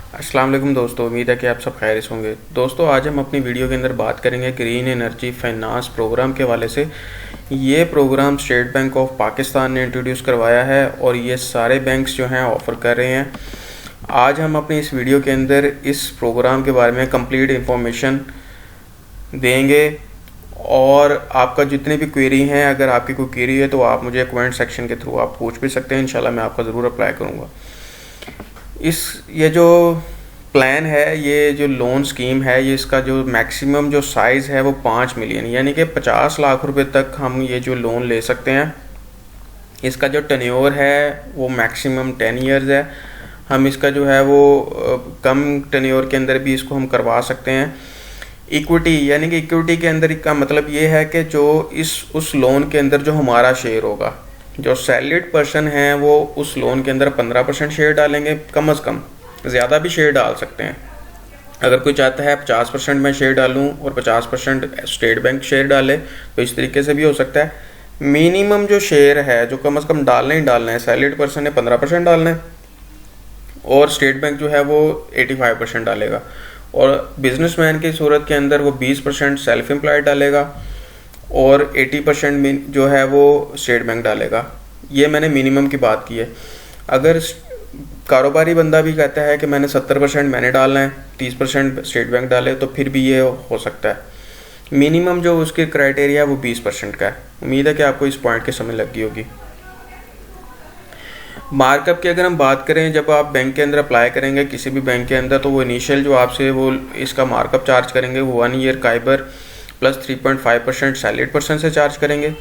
अस्सलाम वालेकुम दोस्तों, उम्मीद है कि आप सब खैरियत होंगे। दोस्तों, आज हम अपनी वीडियो के अंदर बात करेंगे ग्रीन एनर्जी फाइनेंस प्रोग्राम के हवाले से। ये programme State Bank of Pakistan ने इंट्रोड्यूस करवाया है और ये सारे बैंक्स जो हैं ऑफ़र कर रहे हैं। आज हम अपनी इस वीडियो के अंदर इस प्रोग्राम के बारे में कंप्लीट इंफॉर्मेशन देंगे और आपका जितने भी क्वेरी हैं, अगर आपकी कोई क्वेरी है तो आप मुझे कमेंट सेक्शन के थ्रू आप पूछ भी सकते हैं। इंशाल्लाह मैं आपका ज़रूर अप्लाई करूँगा। ये जो प्लान है, ये जो लोन स्कीम है, ये इसका जो मैक्सिमम जो साइज़ है वो 5 मिलियन यानी कि 50 लाख रुपए तक हम ये जो लोन ले सकते हैं। इसका जो टेन्योर है वो मैक्सिमम 10 इयर्स है। हम इसका जो है वो कम टेन्योर के अंदर भी इसको हम करवा सकते हैं। इक्विटी यानी कि इक्विटी के अंदर का मतलब ये है कि जो उस लोन के अंदर जो हमारा शेयर होगा, जो सैलरीड पर्सन है वो उस लोन के अंदर 15% शेयर डालेंगे। कम से कम, ज़्यादा भी शेयर डाल सकते हैं। अगर कोई चाहता है 50% मैं शेयर डालूं और 50% स्टेट बैंक शेयर डाले तो इस तरीके से भी हो सकता है। मिनिमम जो शेयर है जो कम से कम डालना ही डालना है, सैलरीड पर्सन ने 15% डालना है और स्टेट बैंक जो है वो 85% डालेगा। और बिजनेसमैन की सूरत के अंदर वो 20% सेल्फ एम्प्लॉयड डालेगा और 80% जो है वो स्टेट बैंक डालेगा। ये मैंने मिनिमम की बात की है। अगर कारोबारी बंदा भी कहता है कि मैंने 70% मैंने डालना है, 30% स्टेट बैंक डाले, तो फिर भी ये हो सकता है। मिनिमम जो उसके क्राइटेरिया है वो 20% का है। उम्मीद है कि आपको इस पॉइंट की समझ लग गई होगी। मार्कअप की अगर हम बात करें, जब आप बैंक के अंदर अप्लाई करेंगे किसी भी बैंक के अंदर, तो वो इनिशियल जो आपसे वो इसका मार्कअप चार्ज करेंगे वो 1 ईयर काइबर प्लस 3.5% सैलरीड पर्सन से चार्ज करेंगे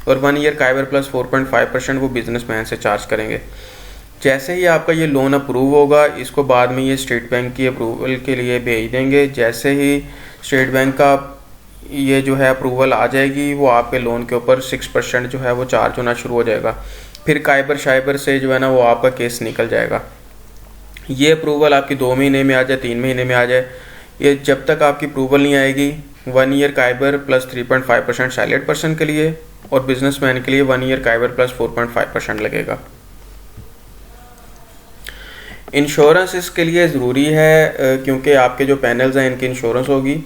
और 1 ईयर काइबर प्लस 4.5% वो बिजनेसमैन से चार्ज करेंगे। जैसे ही आपका ये लोन अप्रूव होगा, इसको बाद में ये स्टेट बैंक की अप्रूवल के लिए भेज देंगे। जैसे ही स्टेट बैंक का ये जो है अप्रूवल आ जाएगी, वो आपके लोन के ऊपर 6% जो है वो चार्ज होना शुरू हो जाएगा। फिर काइबर शाइबर से जो है ना वो आपका केस निकल जाएगा। ये अप्रूवल आपकी 2 महीने में आ जाए, 3 महीने में आ जाए, ये जब तक आपकी अप्रूवल नहीं आएगी 1 ईयर काइबर प्लस 3.5% सैलरीड पर्सन के लिए और बिजनेसमैन के लिए 1 ईयर काइबर प्लस 4.5% लगेगा। इंश्योरेंस इसके लिए ज़रूरी है क्योंकि आपके जो पैनल्स हैं इनकी इंश्योरेंस होगी।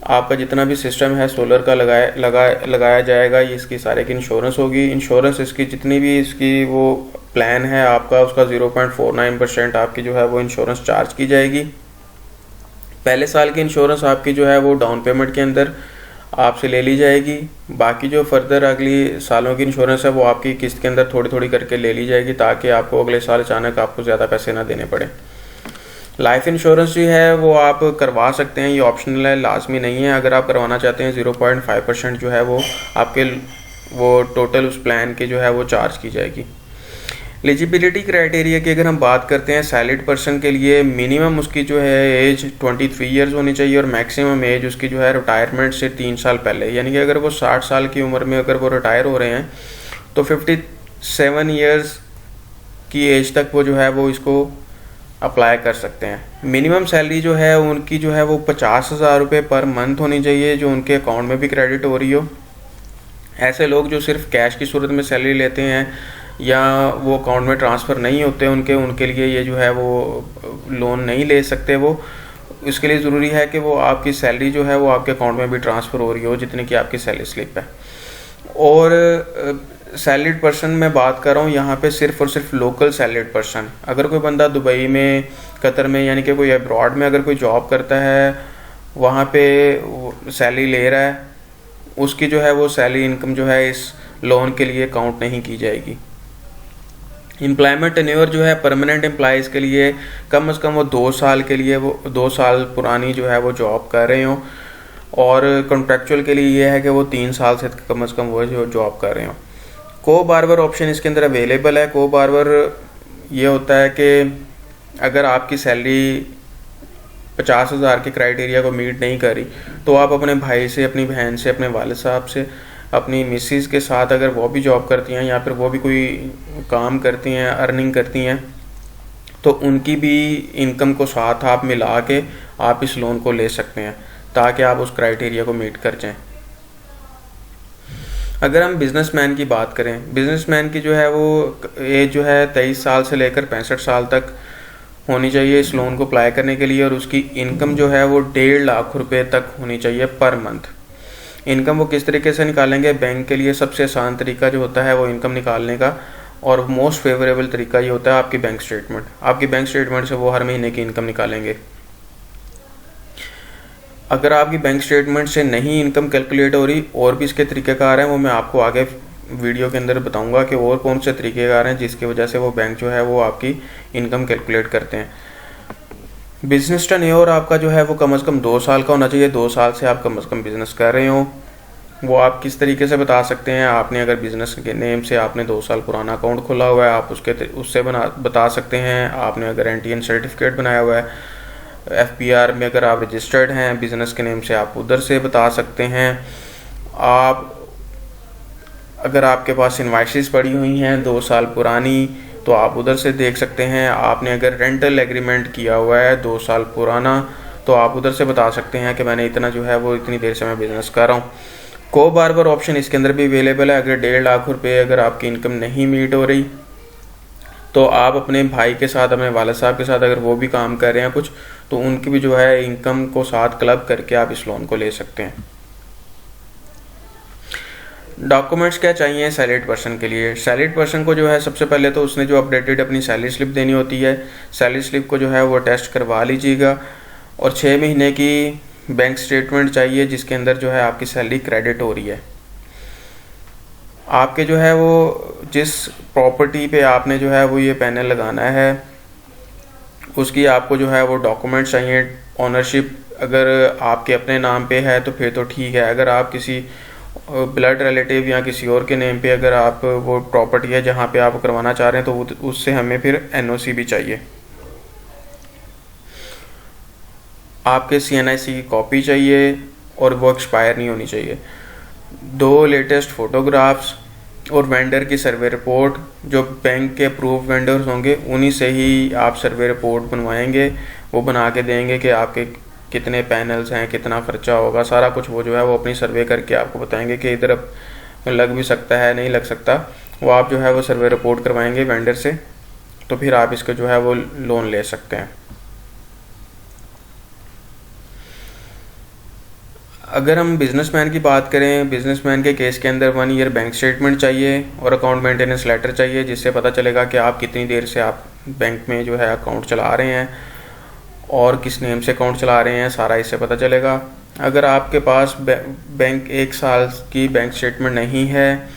आपका जितना भी सिस्टम है सोलर का लगाया जाएगा, ये इसकी सारे की इंश्योरेंस होगी। इंश्योरेंस इसकी जितनी भी इसकी वो प्लान है आपका, उसका 0.49% आपकी जो है वो इंश्योरेंस चार्ज की जाएगी। पहले साल की इंश्योरेंस आपकी जो है वो डाउन पेमेंट के अंदर आपसे ले ली जाएगी। बाकी जो फर्दर अगली सालों की इंश्योरेंस है वो आपकी किस्त के अंदर थोड़ी थोड़ी करके ले ली जाएगी, ताकि आपको अगले साल अचानक आपको ज़्यादा पैसे ना देने पड़े। लाइफ इंश्योरेंस जो है वो आप करवा सकते हैं, ये ऑप्शनल है, लाजमी नहीं है। अगर आप करवाना चाहते हैं 0.5% जो है वो आपके वो टोटल उस प्लान के जो है वो चार्ज की जाएगी। एलिजिबिलिटी क्राइटेरिया की अगर हम बात करते हैं, सैलरीड पर्सन के लिए मिनिमम उसकी जो है एज 23 ईयर्स होनी चाहिए और मैक्सिमम एज उसकी जो है रिटायरमेंट से 3 साल पहले, यानी कि अगर वो 60 साल की उम्र में अगर वो रिटायर हो रहे हैं तो 57 ईयर्स की एज तक वो जो है वो इसको अप्लाई कर सकते हैं। मिनिमम सैलरी जो है उनकी जो है वो 50,000 रुपये पर मंथ होनी चाहिए, जो उनके अकाउंट में भी क्रेडिट हो रही हो। ऐसे लोग जो सिर्फ कैश की सूरत में सैलरी लेते हैं या वो अकाउंट में ट्रांसफ़र नहीं होते उनके लिए ये जो है वो लोन नहीं ले सकते। वो इसके लिए ज़रूरी है कि वो आपकी सैलरी जो है वो आपके अकाउंट में भी ट्रांसफ़र हो रही हो, जितने की आपकी सैलरी स्लिप है। और सैलरीड पर्सन मैं बात कर रहा हूँ यहाँ पे सिर्फ और सिर्फ लोकल सैलरीड पर्सन। अगर कोई बंदा दुबई में, कतर में, यानी कि कोई अब्रॉड में अगर कोई जॉब करता है, वहाँ पे सैलरी ले रहा है, उसकी जो है वो सैलरी इनकम जो है इस लोन के लिए काउंट नहीं की जाएगी। एम्प्लॉयमेंट टेन्योर जो है परमानेंट एम्प्लॉयज़ के लिए कम से कम वो 2 साल के लिए वो 2 साल पुरानी जो है वो जॉब कर रहे हों, और कॉन्ट्रैक्चुअल के लिए ये है कि वो 3 साल से कम वो जो जॉब कर रहे हों। को बारबर ऑप्शन इसके अंदर अवेलेबल है। को बारबर ये होता है कि अगर आपकी सैलरी 50,000 के क्राइटेरिया को मीट नहीं करी तो आप अपने भाई से, अपनी बहन से, अपने वालिद साहब से, अपनी मिसेस के साथ, अगर वो भी जॉब करती हैं या फिर वो भी कोई काम करती हैं, अर्निंग करती हैं, तो उनकी भी इनकम को साथ आप मिला के आप इस लोन को ले सकते हैं, ताकि आप उस क्राइटेरिया को मीट कर जाएं। अगर हम बिजनेसमैन की बात करें, बिजनेसमैन की जो है वो एज जो है 23 साल से लेकर 65 साल तक होनी चाहिए इस लोन को अप्लाई करने के लिए, और उसकी इनकम जो है वो 1.5 लाख रुपए तक होनी चाहिए पर मंथ। इनकम वो किस तरीके से निकालेंगे? बैंक के लिए सबसे आसान तरीका जो होता है वो इनकम निकालने का और मोस्ट फेवरेबल तरीका ये होता है आपकी बैंक स्टेटमेंट। आपकी बैंक स्टेटमेंट से वो हर महीने की इनकम निकालेंगे। अगर आपकी बैंक स्टेटमेंट से नहीं इनकम कैलकुलेट हो रही, और भी इसके तरीक़ेकार हैं, वो मैं आपको आगे वीडियो के अंदर बताऊंगा कि और कौन से तरीक़ेकार हैं जिसकी वजह से वो बैंक जो है वो आपकी इनकम कैलकुलेट करते हैं। बिजनेस टर्नओवर आपका जो है वो कम से कम 2 साल का होना चाहिए। 2 साल से आप कम से कम बिजनेस कर रहे हो। वो आप किस तरीके से बता सकते हैं? आपने अगर बिजनेस के नेम से आपने 2 साल पुराना अकाउंट खोला हुआ है, आप उससे बता सकते हैं। आपने अगर एनटीएन सर्टिफिकेट बनाया हुआ है, एफपीआर में अगर आप रजिस्टर्ड हैं बिजनेस के नेम से, आप उधर से बता सकते हैं। आप अगर आपके पास इनवाइसेस पड़ी हुई हैं 2 साल पुरानी, तो आप उधर से देख सकते हैं। आपने अगर रेंटल एग्रीमेंट किया हुआ है 2 साल पुराना, तो आप उधर से बता सकते हैं कि मैंने इतना जो है वो इतनी देर से मैं बिज़नेस कर रहा हूँ। को बार्बर ऑप्शन इसके अंदर भी अवेलेबल है। अगर 1.5 लाख रुपए अगर आपकी इनकम नहीं मीट हो रही, तो आप अपने भाई के साथ, अपने वालिद साहब के साथ अगर वो भी काम कर रहे हैं कुछ, तो उनकी भी जो है इनकम को साथ क्लब करके आप इस लोन को ले सकते हैं। डॉक्यूमेंट्स क्या चाहिए सैलरीड पर्सन के लिए? सैलरीड पर्सन को जो है सबसे पहले तो उसने जो अपडेटेड अपनी सैलरी स्लिप देनी होती है, सैलरी स्लिप को जो है वो टेस्ट करवा लीजिएगा। और 6 महीने की बैंक स्टेटमेंट चाहिए जिसके अंदर जो है आपकी सैलरी क्रेडिट हो रही है। आपके जो है वो जिस प्रॉपर्टी पे आपने जो है वो ये पैनल लगाना है, उसकी आपको जो है वो डॉक्यूमेंट चाहिए। ऑनरशिप अगर आपके अपने नाम पे है तो फिर तो ठीक है। अगर आप किसी ब्लड रिलेटिव या किसी और के नेम पे अगर आप वो प्रॉपर्टी है जहाँ पे आप करवाना चाह रहे हैं, तो उससे हमें फिर एनओसी भी चाहिए। आपके सीएनआईसी की कॉपी चाहिए और वो एक्सपायर नहीं होनी चाहिए। 2 लेटेस्ट फोटोग्राफ्स और वेंडर की सर्वे रिपोर्ट। जो बैंक के अप्रूव वेंडर्स होंगे उन्हीं से ही आप सर्वे रिपोर्ट बनवाएंगे। वो बना के देंगे कि आपके कितने पैनल्स हैं, कितना खर्चा होगा, सारा कुछ वो जो है वो अपनी सर्वे करके आपको बताएंगे कि इधर लग भी सकता है, नहीं लग सकता। वो आप जो है वो सर्वे रिपोर्ट करवाएंगे वेंडर से, तो फिर आप इसका जो है वो लोन ले सकते हैं। अगर हम बिजनेसमैन की बात करें, बिजनेसमैन के केस के अंदर 1 ईयर बैंक स्टेटमेंट चाहिए और अकाउंट मेंटेनेंस लेटर चाहिए, जिससे पता चलेगा कि आप कितनी देर से आप बैंक में जो है अकाउंट चला रहे हैं और किस नेम से अकाउंट चला रहे हैं, सारा इससे पता चलेगा। अगर आपके पास बैंक 1 साल की बैंक स्टेटमेंट नहीं है,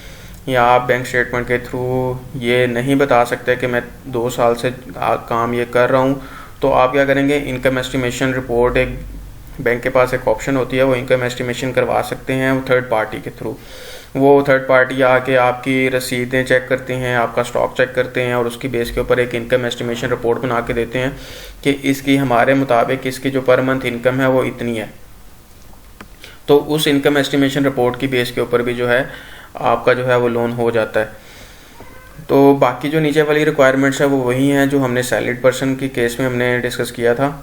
या आप बैंक स्टेटमेंट के थ्रू ये नहीं बता सकते कि मैं 2 साल से काम ये कर रहा हूँ, तो आप क्या करेंगे? इनकम एस्टिमेशन रिपोर्ट, एक बैंक के पास एक ऑप्शन होती है, वो इनकम एस्टिमेशन करवा सकते हैं वो थर्ड पार्टी के थ्रू। वो थर्ड पार्टी आके आपकी रसीदें चेक करते हैं, आपका स्टॉक चेक करते हैं और उसकी बेस के ऊपर एक इनकम एस्टिमेशन रिपोर्ट बना के देते हैं कि इसकी हमारे मुताबिक इसकी जो पर मंथ इनकम है वो इतनी है। तो उस इनकम एस्टिमेशन रिपोर्ट की बेस के ऊपर भी जो है आपका जो है वो लोन हो जाता है। तो बाकी जो नीचे वाली रिक्वायरमेंट्स है वो वही हैं जो हमने सैलरीड पर्सन के केस में हमने डिस्कस किया था।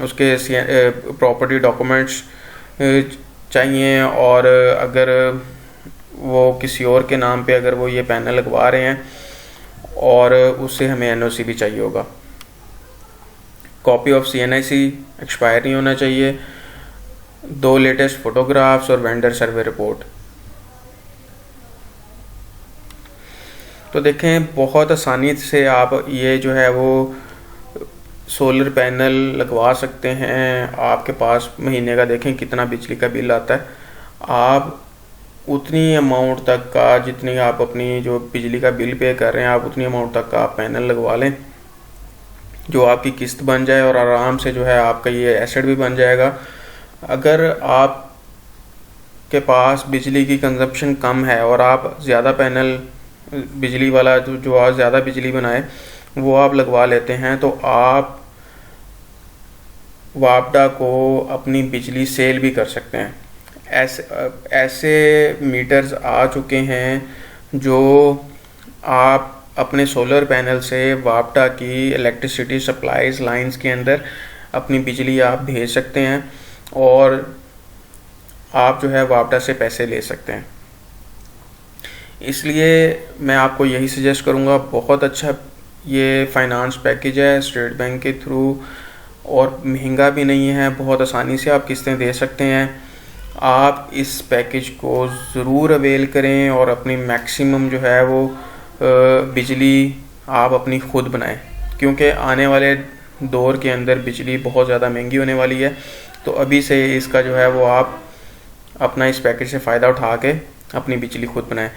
उसके प्रॉपर्टी डॉक्यूमेंट्स चाहिए, और अगर वो किसी और के नाम पे अगर वो ये पैनल लगवा रहे हैं, और उससे हमें एनओसी भी चाहिए होगा। कॉपी ऑफ सीएनआईसी एक्सपायर नहीं होना चाहिए। 2 लेटेस्ट फोटोग्राफ्स और वेंडर सर्वे रिपोर्ट। तो देखें, बहुत आसानी से आप ये जो है वो सोलर पैनल लगवा सकते हैं। आपके पास महीने का देखें कितना बिजली का बिल आता है, आप उतनी अमाउंट तक का, जितनी आप अपनी जो बिजली का बिल पे कर रहे हैं, आप उतनी अमाउंट तक का आप पैनल लगवा लें, जो आपकी किस्त बन जाए और आराम से जो है आपका ये एसेट भी बन जाएगा। अगर आप के पास बिजली की कंजप्शन कम है और आप ज़्यादा पैनल बिजली वाला जो आप ज़्यादा बिजली बनाए वो आप लगवा लेते हैं, तो आप वापडा को अपनी बिजली सेल भी कर सकते हैं। ऐसे मीटर्स आ चुके हैं जो आप अपने सोलर पैनल से वापडा की इलेक्ट्रिसिटी सप्लाईज लाइंस के अंदर अपनी बिजली आप भेज सकते हैं और आप जो है वापडा से पैसे ले सकते हैं। इसलिए मैं आपको यही सजेस्ट करूँगा, बहुत अच्छा ये फाइनेंस पैकेज है स्टेट बैंक के थ्रू, और महंगा भी नहीं है, बहुत आसानी से आप किस्तें दे सकते हैं। आप इस पैकेज को ज़रूर अवेल करें और अपनी मैक्सिमम जो है वो बिजली आप अपनी खुद बनाएं, क्योंकि आने वाले दौर के अंदर बिजली बहुत ज़्यादा महंगी होने वाली है। तो अभी से इसका जो है वो आप अपना इस पैकेज से फ़ायदा उठा के अपनी बिजली खुद बनाएं।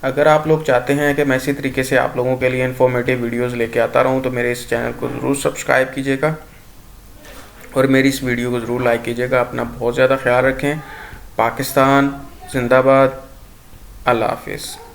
अगर आप लोग चाहते हैं कि मैं इसी तरीके से आप लोगों के लिए इन्फॉर्मेटिव वीडियोस लेके आता रहूं, तो मेरे इस चैनल को ज़रूर सब्सक्राइब कीजिएगा और मेरी इस वीडियो को ज़रूर लाइक कीजिएगा। अपना बहुत ज़्यादा ख्याल रखें। पाकिस्तान जिंदाबाद। अल्लाह हाफिज़।